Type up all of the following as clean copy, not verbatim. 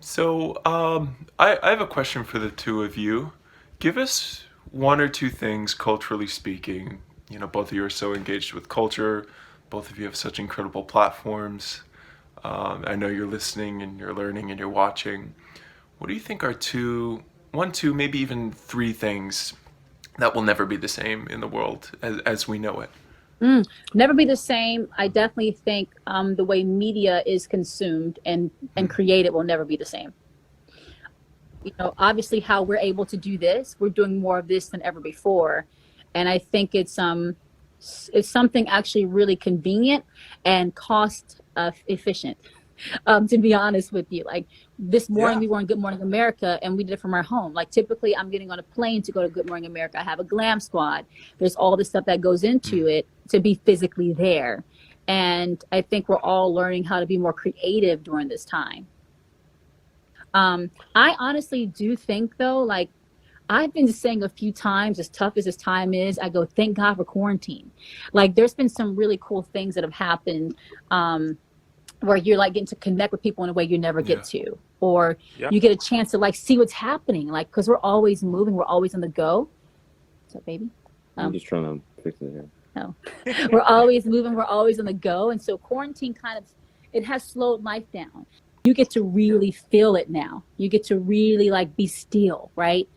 I have a question for the two of you. Give us one or two things, culturally speaking. Both of you are so engaged with culture. Both of you have such incredible platforms. I know you're listening and you're learning and you're watching. What do you think are one, two, maybe even three things that will never be the same in the world as we know it? Mm, Never be the same. I definitely think the way media is consumed and Mm. created will never be the same. Obviously, how we're able to do this, we're doing more of this than ever before, and I think it's something actually really convenient and cost efficient. To be honest with you, like this morning Yeah. we were on Good Morning America and we did it from our home. Like typically, I'm getting on a plane to go to Good Morning America. I have a glam squad. There's all the stuff that goes Mm. into it to be physically there, and I think we're all learning how to be more creative during this time. I honestly do think though, like I've been saying a few times, as tough as this time is, I go, thank God for quarantine. Like there's been some really cool things that have happened. Where you're like getting to connect with people in a way you never get Yeah. to, or Yeah. you get a chance to like see what's happening, like because we're always moving, we're always on the go. What's up, baby? I'm Oh, just trying to fix it here. no. We're always moving, we're always on the go, and so quarantine kind of, it has slowed life down. You get to really feel it now. You get to really like be still, right?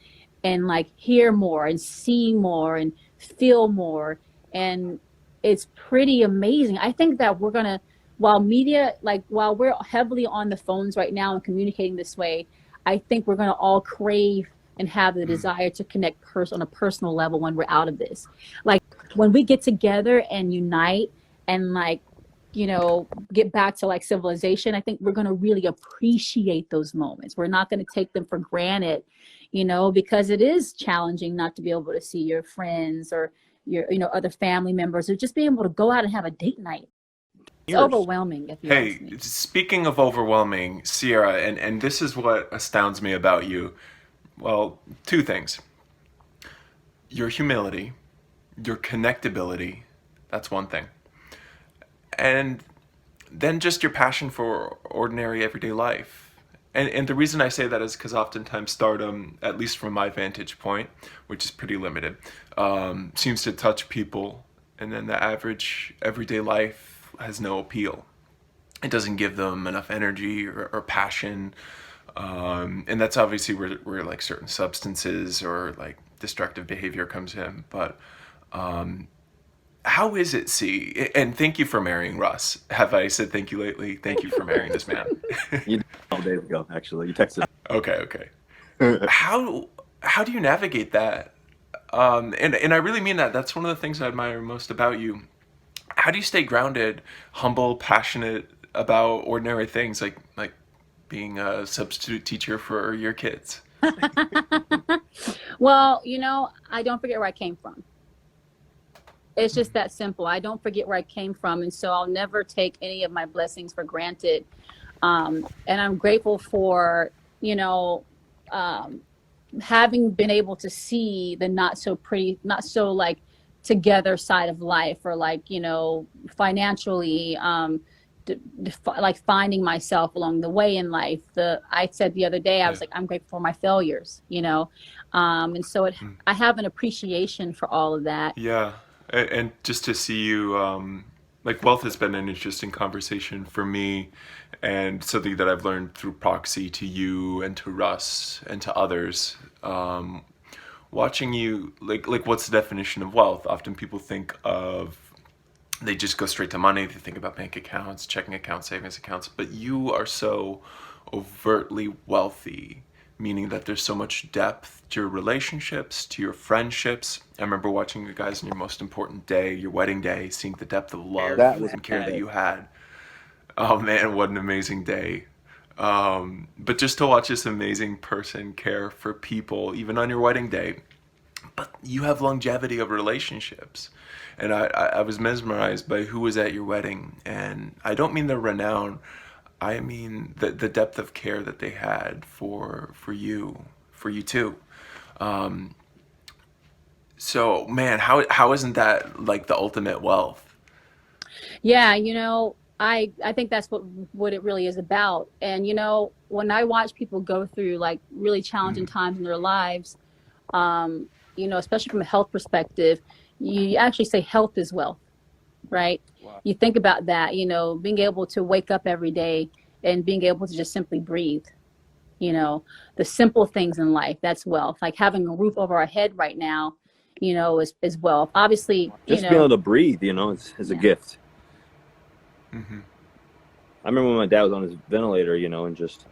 And like hear more and see more and feel more. And it's pretty amazing. I think that we're gonna, while media, like while we're heavily on the phones right now and communicating this way, I think we're gonna all crave and have the Mm. desire to connect on a personal level when we're out of this. Like when we get together and unite and like get back to like civilization, I think we're going to really appreciate those moments. We're not going to take them for granted, because it is challenging not to be able to see your friends or your other family members, or just being able to go out and have a date night. It's Years. overwhelming if you ask Hey, me. speaking of overwhelming, Sierra, and this is what astounds me about you. Well, two things: your humility, your connectability. That's one thing. And then just your passion for ordinary everyday life. And the reason I say that is because oftentimes stardom, at least from my vantage point, which is pretty limited, seems to touch people, and then the average everyday life has no appeal. It doesn't give them enough energy or passion, and that's obviously where like certain substances or like destructive behavior comes in. But how is it, C? And thank you for marrying Russ. Have I said thank you lately? Thank you for marrying this man. You did a couple days ago, actually. You texted. Okay, okay. How how do you navigate that? And I really mean that. That's one of the things I admire most about you. How do you stay grounded, humble, passionate about ordinary things like being a substitute teacher for your kids? Well, I don't forget where I came from. It's just that simple. I don't forget where I came from, and so I'll never take any of my blessings for granted. And I'm grateful for you know um, having been able to see the not so pretty, not so like together side of life, or like financially, like finding myself along the way in life. The I said the other day, I Yeah. was like, I'm grateful for my failures, and so Mm. I have an appreciation for all of that. Yeah. And just to see you, like wealth has been an interesting conversation for me, and something that I've learned through proxy to you and to Russ and to others. Watching you, like what's the definition of wealth? Often people think of, they just go straight to money. They think about bank accounts, checking accounts, savings accounts. But you are so overtly wealthy, meaning that there's so much depth to your relationships, to your friendships. I remember watching you guys on your most important day, your wedding day, seeing the depth of That love was and care that bad. you had. Oh man, what an amazing day. But just to watch this amazing person care for people, even on your wedding day, but you have longevity of relationships. And I was mesmerized by who was at your wedding. And I don't mean the renown, I mean the depth of care that they had for you too. Um, so man, how isn't that like the ultimate wealth? Yeah, I think that's what it really is about. And when I watch people go through like really challenging times in their lives, especially from a health perspective, you actually say health is wealth, right? Wow. You think about that, being able to wake up every day and being able to just simply breathe, the simple things in life, that's wealth. Like having a roof over our head right now, is wealth. Obviously, Just being able to breathe, is a Yeah. gift. Hmm. I remember when my dad was on his ventilator, and just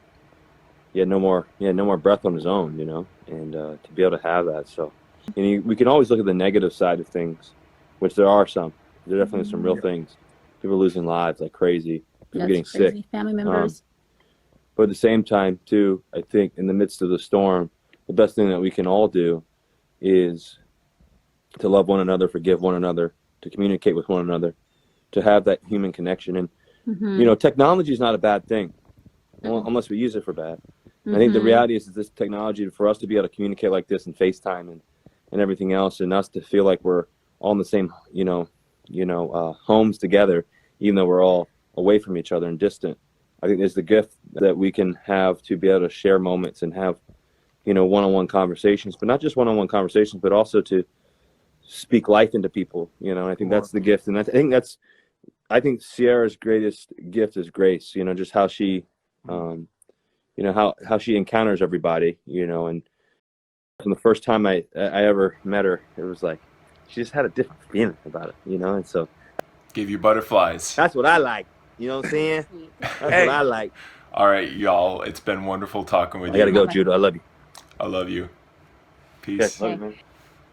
he had no more breath on his own, and to be able to have that. So, we can always look at the negative side of things, which there are some. There are definitely some real things. People losing lives like crazy. People that's getting crazy. sick. Family members. But at the same time, too, I think in the midst of the storm, the best thing that we can all do is to love one another, forgive one another, to communicate with one another, to have that human connection. And, Mhm. technology is not a bad thing, unless we use it for bad. I think the Mhm. reality is this technology, for us to be able to communicate like this and FaceTime and everything else, and us to feel like we're all in the same, homes together, even though we're all away from each other and distant. I think there's the gift that we can have to be able to share moments and have, one-on-one conversations, but not just one-on-one conversations, but also to speak life into people. I think that's the gift, and I think Sierra's greatest gift is grace. Just how she, how she encounters everybody. And from the first time I ever met her, it was like she just had a different feeling about it. And so Gave you butterflies. that's what I like. You know what I'm saying? Sweet. That's Hey. what I like. All right, y'all. It's been wonderful talking with I gotta you. go, Judah. I love you. I love you. Yes, Peace. love you, man.